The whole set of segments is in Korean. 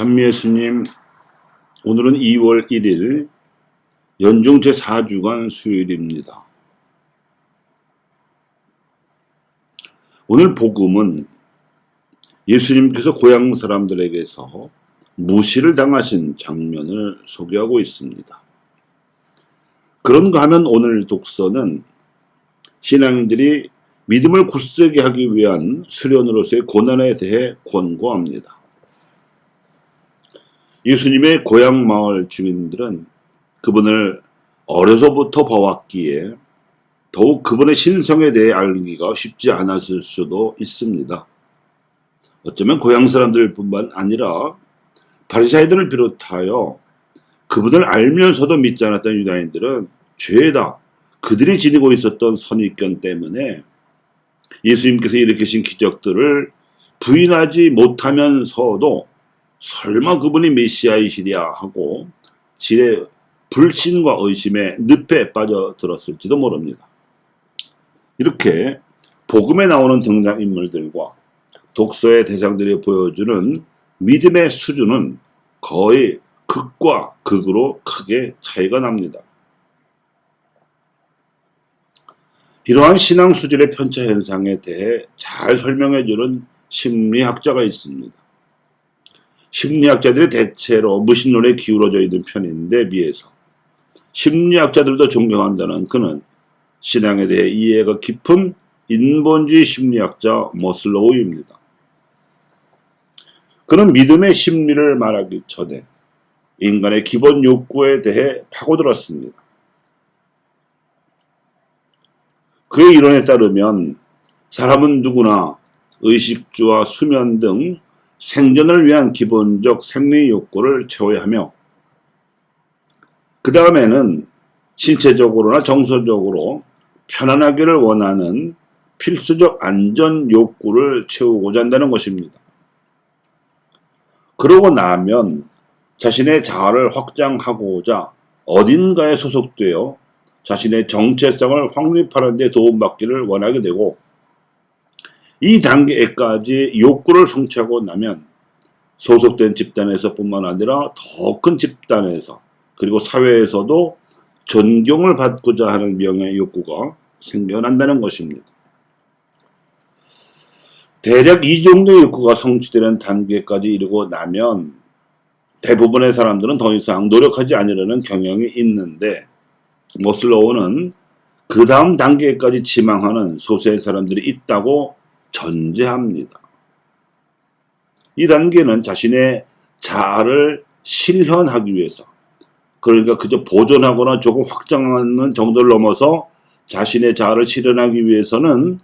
찬미예수님, 오늘은 2월 1일 연중 제4주간 수요일입니다. 오늘 복음은 예수님께서 고향 사람들에게서 무시를 당하신 장면을 소개하고 있습니다. 그런가 하면 오늘 독서는 신앙인들이 믿음을 굳세게 하기 위한 수련으로서의 고난에 대해 권고합니다. 예수님의 고향 마을 주민들은 그분을 어려서부터 봐왔기에 더욱 그분의 신성에 대해 알기가 쉽지 않았을 수도 있습니다. 어쩌면 고향 사람들 뿐만 아니라 바리사이들을 비롯하여 그분을 알면서도 믿지 않았던 유다인들은 죄다 그들이 지니고 있었던 선입견 때문에 예수님께서 일으키신 기적들을 부인하지 못하면서도 설마 그분이 메시아이시랴 하고 지레 불신과 의심에 늪에 빠져들었을지도 모릅니다. 이렇게 복음에 나오는 등장인물들과 독서의 대상들이 보여주는 믿음의 수준은 거의 극과 극으로 크게 차이가 납니다. 이러한 신앙 수준의 편차 현상에 대해 잘 설명해주는 심리학자가 있습니다. 심리학자들이 대체로 무신론에 기울어져 있는 편인데 비해서 심리학자들도 존경한다는 그는 신앙에 대해 이해가 깊은 인본주의 심리학자 머슬로우입니다. 그는 믿음의 심리를 말하기 전에 인간의 기본 욕구에 대해 파고들었습니다. 그의 이론에 따르면 사람은 누구나 의식주와 수면 등 생존을 위한 기본적 생리 욕구를 채워야 하며 그 다음에는 신체적으로나 정서적으로 편안하기를 원하는 필수적 안전 욕구를 채우고자 한다는 것입니다. 그러고 나면 자신의 자아를 확장하고자 어딘가에 소속되어 자신의 정체성을 확립하는 데 도움받기를 원하게 되고 이 단계까지 욕구를 성취하고 나면 소속된 집단에서 뿐만 아니라 더 큰 집단에서 그리고 사회에서도 존경을 받고자 하는 명예 욕구가 생겨난다는 것입니다. 대략 이 정도의 욕구가 성취되는 단계까지 이르고 나면 대부분의 사람들은 더 이상 노력하지 않으려는 경향이 있는데 머슬로우는 그 다음 단계까지 지망하는 소수의 사람들이 있다고 전제합니다. 이 단계는 자신의 자아를 실현하기 위해서, 그러니까 그저 보존하거나 조금 확장하는 정도를 넘어서 자신의 자아를 실현하기 위해서는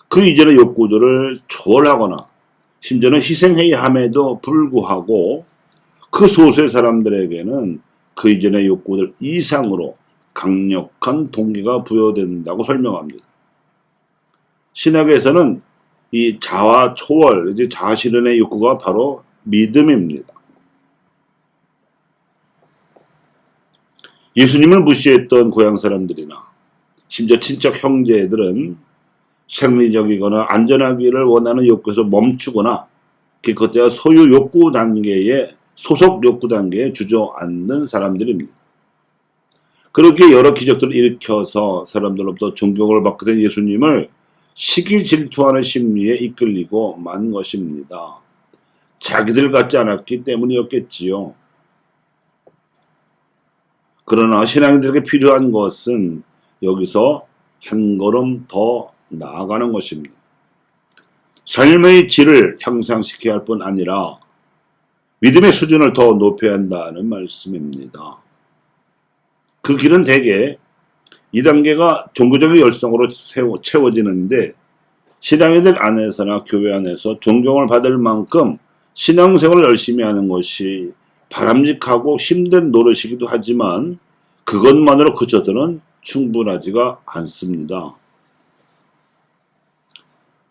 그 이전의 욕구들을 초월하거나 심지어는 희생해야 함에도 불구하고 그 소수의 사람들에게는 그 이전의 욕구들 이상으로 강력한 동기가 부여된다고 설명합니다. 신학에서는 이 자아 초월, 자아 실현의 욕구가 바로 믿음입니다. 예수님을 무시했던 고향 사람들이나 심지어 친척 형제들은 생리적이거나 안전하기를 원하는 욕구에서 멈추거나 기껏해야 소유 욕구 단계에 소속 욕구 단계에 주저앉는 사람들입니다. 그렇게 여러 기적들을 일으켜서 사람들로부터 존경을 받게 된 예수님을 시기 질투하는 심리에 이끌리고 만 것입니다. 자기들 같지 않았기 때문이었겠지요. 그러나 신앙인들에게 필요한 것은 여기서 한 걸음 더 나아가는 것입니다. 삶의 질을 향상시켜야 할 뿐 아니라 믿음의 수준을 더 높여야 한다는 말씀입니다. 그 길은 대개 2단계가 종교적인 열성으로 채워지는데 신앙인들 안에서나 교회 안에서 존경을 받을 만큼 신앙생활을 열심히 하는 것이 바람직하고 힘든 노릇이기도 하지만 그것만으로 그쳐서는 충분하지가 않습니다.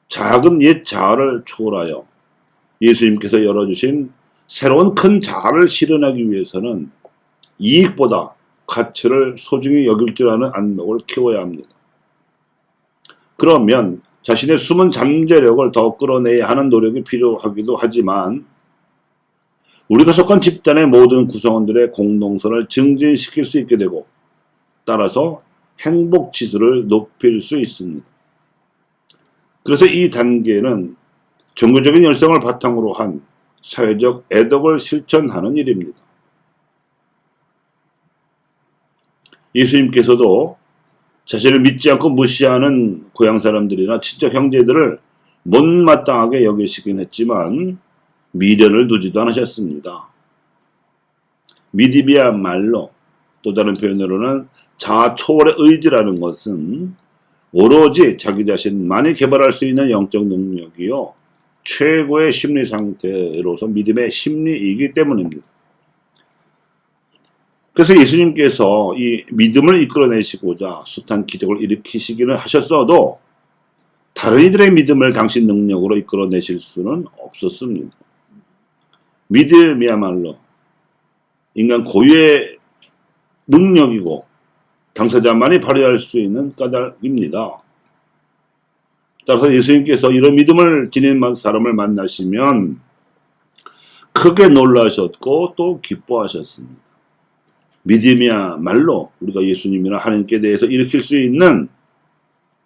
작은 옛 자아를 초월하여 예수님께서 열어주신 새로운 큰 자아를 실현하기 위해서는 이익보다 가치를 소중히 여길 줄 아는 안목을 키워야 합니다. 그러면 자신의 숨은 잠재력을 더 끌어내야 하는 노력이 필요하기도 하지만 우리가 속한 집단의 모든 구성원들의 공동선을 증진시킬 수 있게 되고 따라서 행복 지수를 높일 수 있습니다. 그래서 이 단계는 종교적인 열성을 바탕으로 한 사회적 애덕을 실천하는 일입니다. 예수님께서도 자신을 믿지 않고 무시하는 고향 사람들이나 친척 형제들을 못마땅하게 여기시긴 했지만 미련을 두지도 않으셨습니다. 믿음이야말로 또 다른 표현으로는 자아 초월의 의지라는 것은 오로지 자기 자신만이 개발할 수 있는 영적 능력이요 최고의 심리 상태로서 믿음의 심리이기 때문입니다. 그래서 예수님께서 이 믿음을 이끌어내시고자 숱한 기적을 일으키시기는 하셨어도 다른 이들의 믿음을 당신 능력으로 이끌어내실 수는 없었습니다. 믿음이야말로 인간 고유의 능력이고 당사자만이 발휘할 수 있는 까닭입니다. 따라서 예수님께서 이런 믿음을 지닌 사람을 만나시면 크게 놀라셨고 또 기뻐하셨습니다. 믿음이야말로 우리가 예수님이나 하나님께 대해서 일으킬 수 있는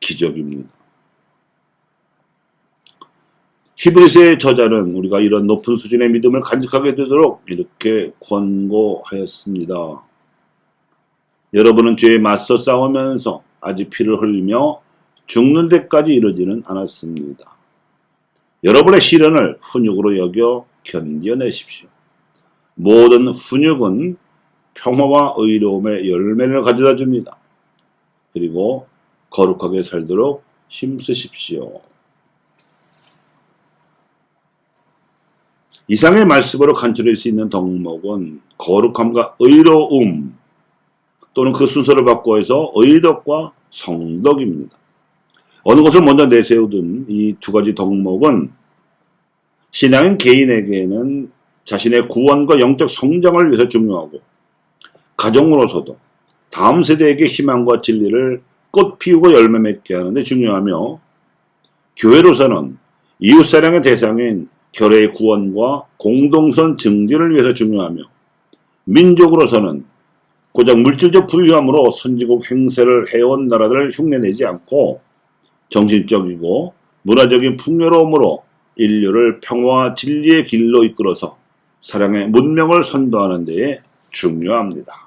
기적입니다. 히브리서의 저자는 우리가 이런 높은 수준의 믿음을 간직하게 되도록 이렇게 권고하였습니다. 여러분은 죄에 맞서 싸우면서 아직 피를 흘리며 죽는 데까지 이르지는 않았습니다. 여러분의 시련을 훈육으로 여겨 견뎌내십시오. 모든 훈육은 평화와 의로움의 열매를 가져다 줍니다. 그리고 거룩하게 살도록 힘쓰십시오. 이상의 말씀으로 간추릴 수 있는 덕목은 거룩함과 의로움 또는 그 순서를 바꿔서 의덕과 성덕입니다. 어느 것을 먼저 내세우든 이 두 가지 덕목은 신앙인 개인에게는 자신의 구원과 영적 성장을 위해서 중요하고 가정으로서도 다음 세대에게 희망과 진리를 꽃 피우고 열매 맺게 하는데 중요하며 교회로서는 이웃사랑의 대상인 결의의 구원과 공동선 증진을 위해서 중요하며 민족으로서는 고작 물질적 부유함으로 선지국 행세를 해온 나라들을 흉내내지 않고 정신적이고 문화적인 풍요로움으로 인류를 평화와 진리의 길로 이끌어서 사랑의 문명을 선도하는 데에 중요합니다.